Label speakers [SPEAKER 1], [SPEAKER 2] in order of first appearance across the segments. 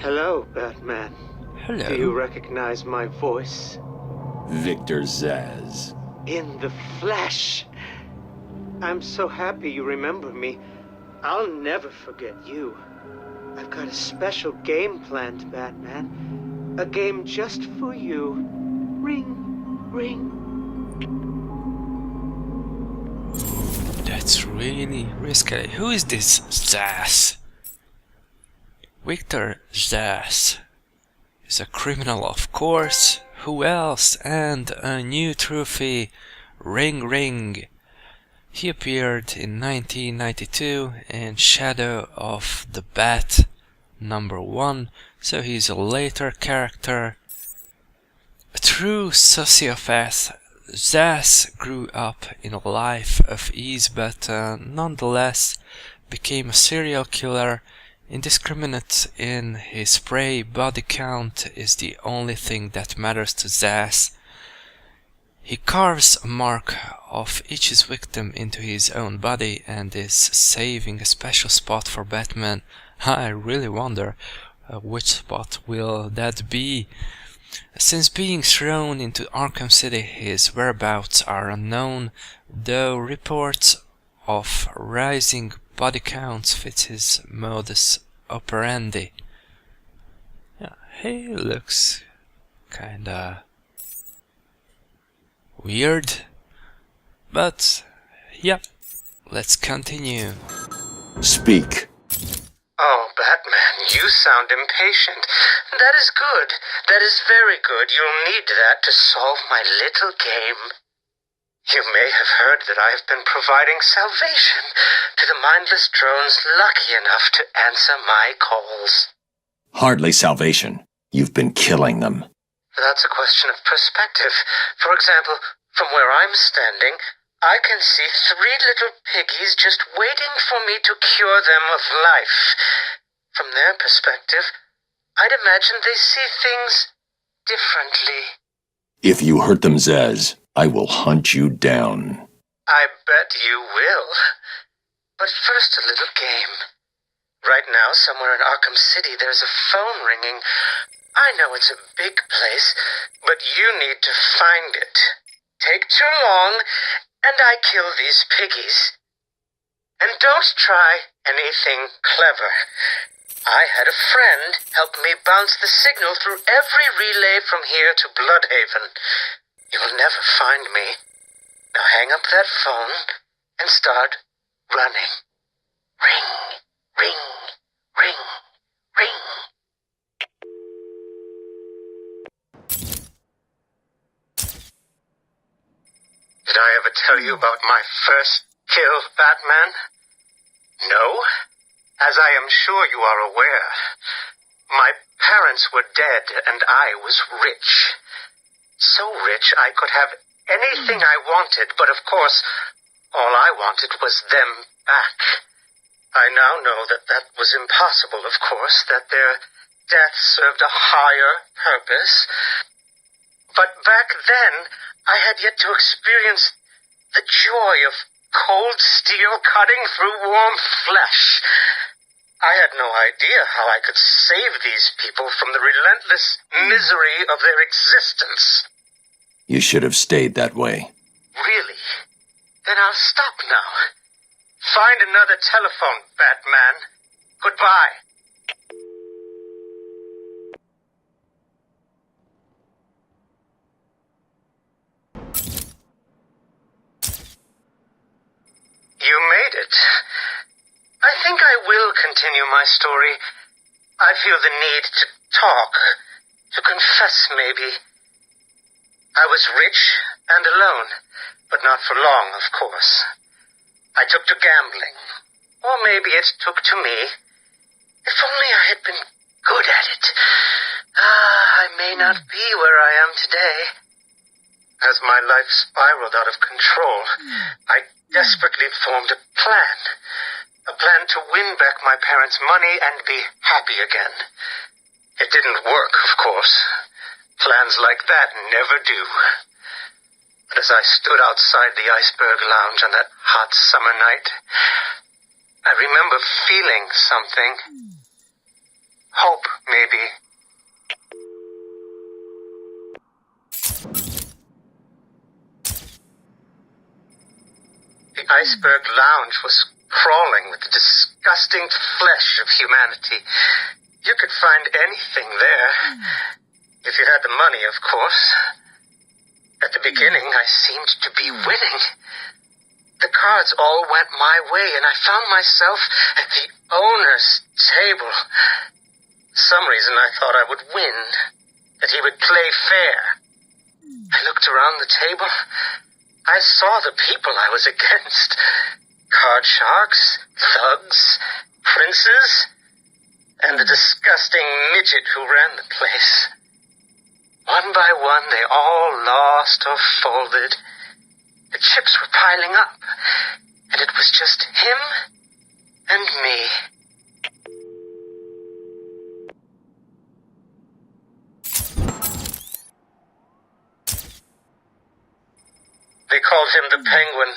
[SPEAKER 1] Hello, Batman.
[SPEAKER 2] Hello.
[SPEAKER 1] Do you recognize my voice?
[SPEAKER 3] Victor Zsasz.
[SPEAKER 1] In the flesh! I'm so happy you remember me. I'll never forget you. I've got a special game planned, Batman. A game just for you. Ring, ring.
[SPEAKER 2] That's really risky. Who is this Zsasz? Victor Zsasz is a criminal, of course. Who else? And a new trophy, Ring Ring. He appeared in 1992 in Shadow of the Bat #1, so he's a later character. A true sociopath, Zsasz grew up in a life of ease, but nonetheless became a serial killer. Indiscriminate in his prey, body count is the only thing that matters to Zsasz. He carves a mark of each his victim into his own body and is saving a special spot for Batman. I really wonder which spot will that be. Since being thrown into Arkham City, his whereabouts are unknown, though reports of rising body counts fit his modus operandi. Yeah, he looks kinda weird, but yeah, let's continue.
[SPEAKER 3] Speak.
[SPEAKER 1] Oh, Batman, you sound impatient. That is good. That is very good. You'll need that to solve my little game. You may have heard that I have been providing salvation to the mindless drones lucky enough to answer my calls.
[SPEAKER 3] Hardly salvation. You've been killing them.
[SPEAKER 1] That's a question of perspective. For example, from where I'm standing, I can see 3 little piggies just waiting for me to cure them of life. From their perspective, I'd imagine they see things differently.
[SPEAKER 3] If you hurt them, Zsasz, I will hunt you down.
[SPEAKER 1] I bet you will. But first, a little game. Right now, somewhere in Arkham City, there's a phone ringing. I know it's a big place, but you need to find it. Take too long, and I kill these piggies. And don't try anything clever. I had a friend help me bounce the signal through every relay from here to Bloodhaven. You'll never find me. Now hang up that phone and start running. Ring, ring, ring, ring. Did I ever tell you about my first kill, Batman? No? As I am sure you are aware, my parents were dead and I was rich. So rich I could have anything I wanted, but of course, all I wanted was them back. I now know that that was impossible, of course, that their death served a higher purpose. But back then, I had yet to experience the joy of cold steel cutting through warm flesh. I had no idea how I could save these people from the relentless misery of their existence.
[SPEAKER 3] You should have stayed that way.
[SPEAKER 1] Really? Then I'll stop now. Find another telephone, Batman. Goodbye. You made it. I think I will continue my story. I feel the need to talk, to confess maybe. I was rich and alone, but not for long, of course. I took to gambling, or maybe it took to me. If only I had been good at it. I may not be where I am today. As my life spiraled out of control, I desperately formed a plan. A plan to win back my parents' money and be happy again. It didn't work, of course. Plans like that never do. But as I stood outside the Iceberg Lounge on that hot summer night, I remember feeling something. Hope, maybe. The iceberg lounge was crawling with the disgusting flesh of humanity. You could find anything there. If you had the money, of course. At the beginning, I seemed to be winning. The cards all went my way, and I found myself at the owner's table. For some reason, I thought I would win, that he would play fair. I looked around the table. I saw the people I was against. Card sharks, thugs, princes, and the disgusting midget who ran the place. One by one, they all lost or folded. The chips were piling up, and it was just him and me. They called him the Penguin,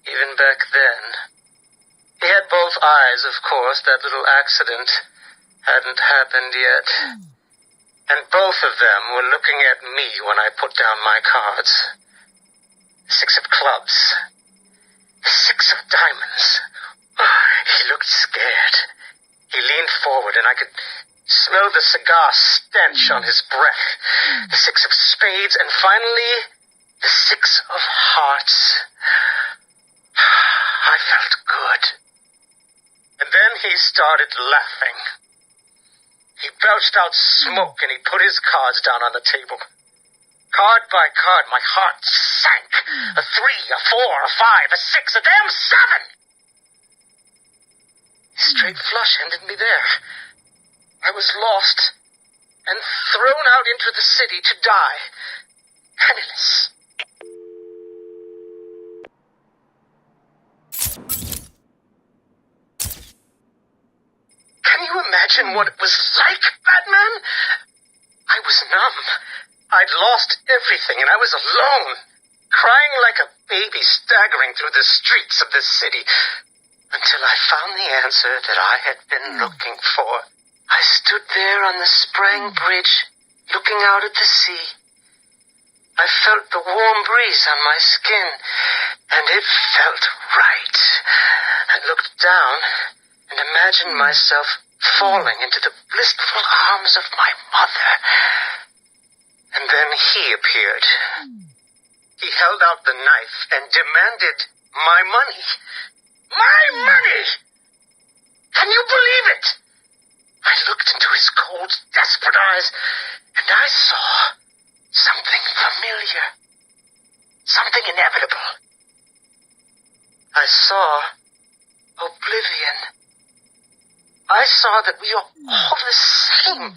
[SPEAKER 1] even back then. He had both eyes, of course. That little accident hadn't happened yet. And both of them were looking at me when I put down my cards. 6 of clubs. 6 of diamonds. He looked scared. He leaned forward, and I could smell the cigar stench on his breath. The 6 of spades, and finally, the 6 of hearts. I felt good. And then he started laughing. He belched out smoke, and he put his cards down on the table. Card by card, my heart sank. A 3, a 4, a 5, a 6, a damn 7! Straight flush ended me there. I was lost and thrown out into the city to die, penniless. Can you imagine what it was like, Batman? I was numb. I'd lost everything, and I was alone, crying like a baby staggering through the streets of this city, until I found the answer that I had been looking for. I stood there on the Sprang Bridge, looking out at the sea. I felt the warm breeze on my skin, and it felt right. I looked down and imagined myself falling into the blissful arms of my mother. And then he appeared. He held out the knife and demanded my money. My money! Can you believe it? I looked into his cold, desperate eyes, and I saw something familiar. Something inevitable. I saw oblivion. I saw that we are all the same,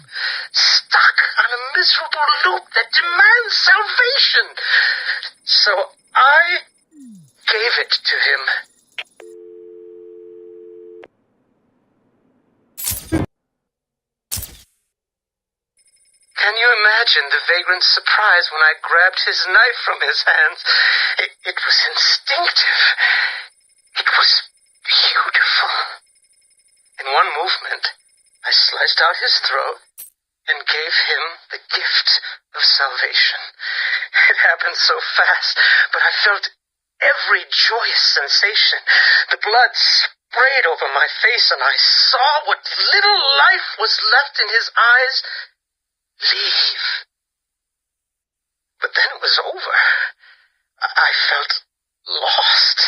[SPEAKER 1] stuck on a miserable loop that demands salvation. So I gave it to him. Can you imagine the vagrant surprise when I grabbed his knife from his hands? It was instinctive. It was beautiful. In one movement, I sliced out his throat and gave him the gift of salvation. It happened so fast, but I felt every joyous sensation. The blood sprayed over my face, and I saw what little life was left in his eyes leave. But then it was over. I felt lost.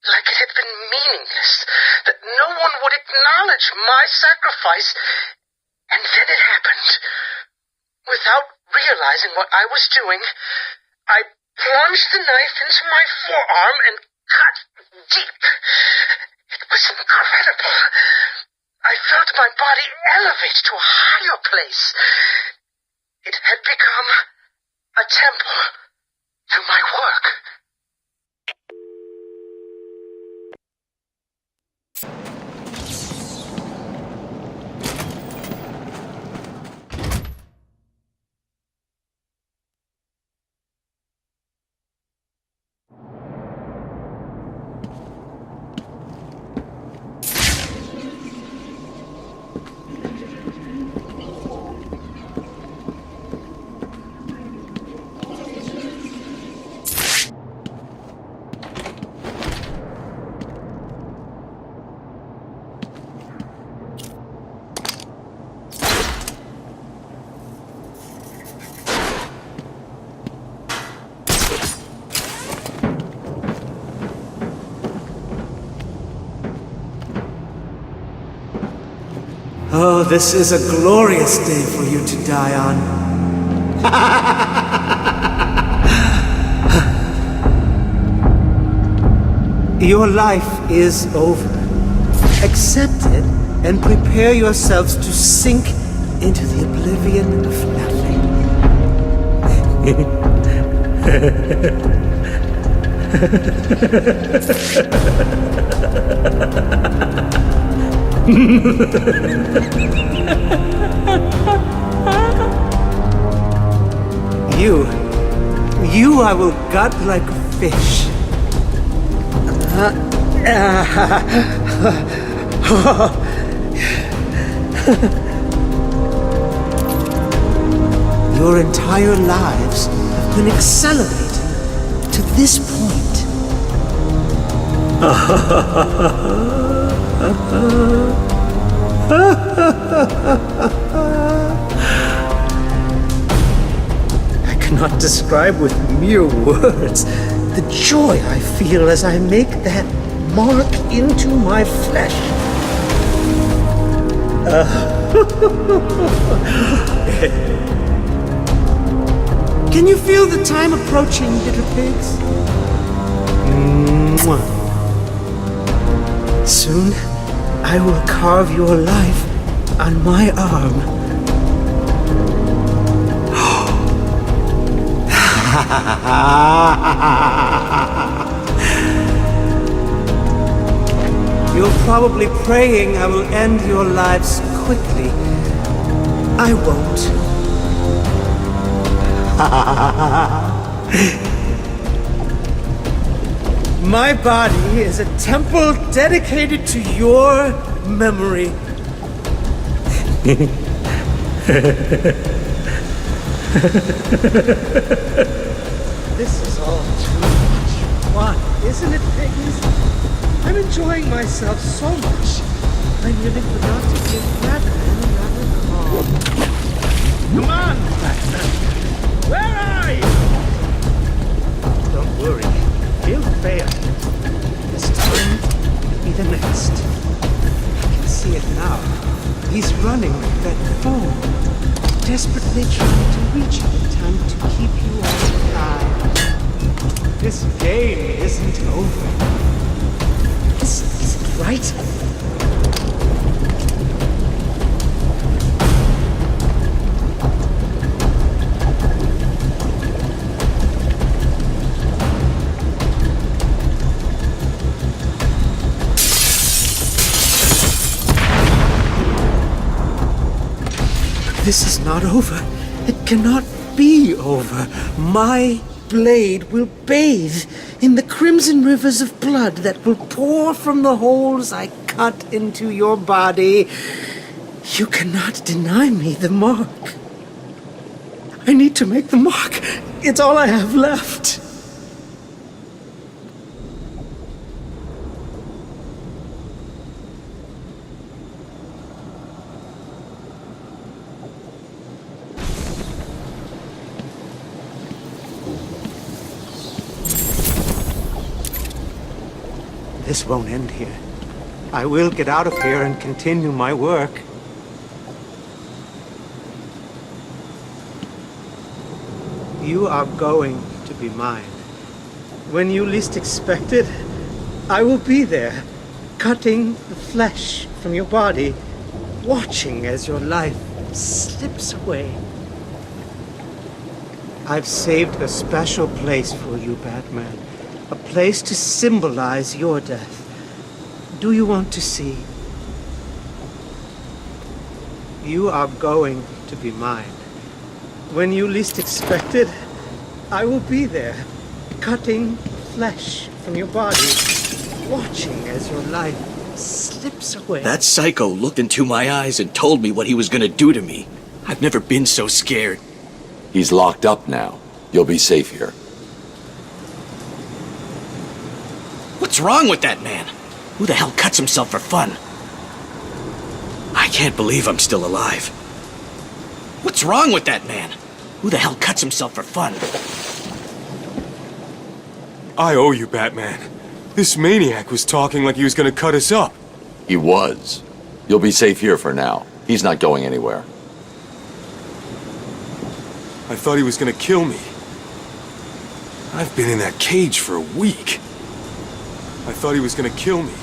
[SPEAKER 1] Like it had been meaningless, that no one would acknowledge my sacrifice. And then it happened. Without realizing what I was doing, I plunged the knife into my forearm and cut deep. It was incredible. I felt my body elevate to a higher place. It had become a temple to my work.
[SPEAKER 4] Oh, this is a glorious day for you to die on. Your life is over. Accept it and prepare yourselves to sink into the oblivion of nothing. You I will gut like a fish. Your entire lives have been accelerated to this point. I cannot describe with mere words the joy I feel as I make that mark into my flesh. Can you feel the time approaching, little pigs? Mwah. Soon, I will carve your life on my arm. You're probably praying I will end your lives quickly. I won't. My body is a temple dedicated to your memory. This is all too much fun, isn't it, piggies? I'm enjoying myself so much. I nearly forgot to give Batman another call. Come on, Batman. Where are you? Don't worry. He'll fail. This time will be the next. I can see it now. He's running like that fool, desperately trying to reach you in time to keep you all alive. This game isn't over. This isn't right. This is not over. It cannot be over. My blade will bathe in the crimson rivers of blood that will pour from the holes I cut into your body. You cannot deny me the mark. I need to make the mark. It's all I have left. This won't end here. I will get out of here and continue my work. You are going to be mine. When you least expect it, I will be there, cutting the flesh from your body, watching as your life slips away. I've saved a special place for you, Batman. A place to symbolize your death. Do you want to see? You are going to be mine. When you least expect it, I will be there, cutting flesh from your body, watching as your life slips away.
[SPEAKER 5] That psycho looked into my eyes and told me what he was gonna do to me. I've never been so scared.
[SPEAKER 3] He's locked up now. You'll be safe here.
[SPEAKER 5] What's wrong with that man? Who the hell cuts himself for fun? I can't believe I'm still alive. What's wrong with that man? Who the hell cuts himself for fun?
[SPEAKER 6] I owe you, Batman. This maniac was talking like he was gonna cut us up.
[SPEAKER 3] He was. You'll be safe here for now. He's not going anywhere.
[SPEAKER 6] I thought he was gonna kill me. I've been in that cage for a week. I thought he was gonna kill me.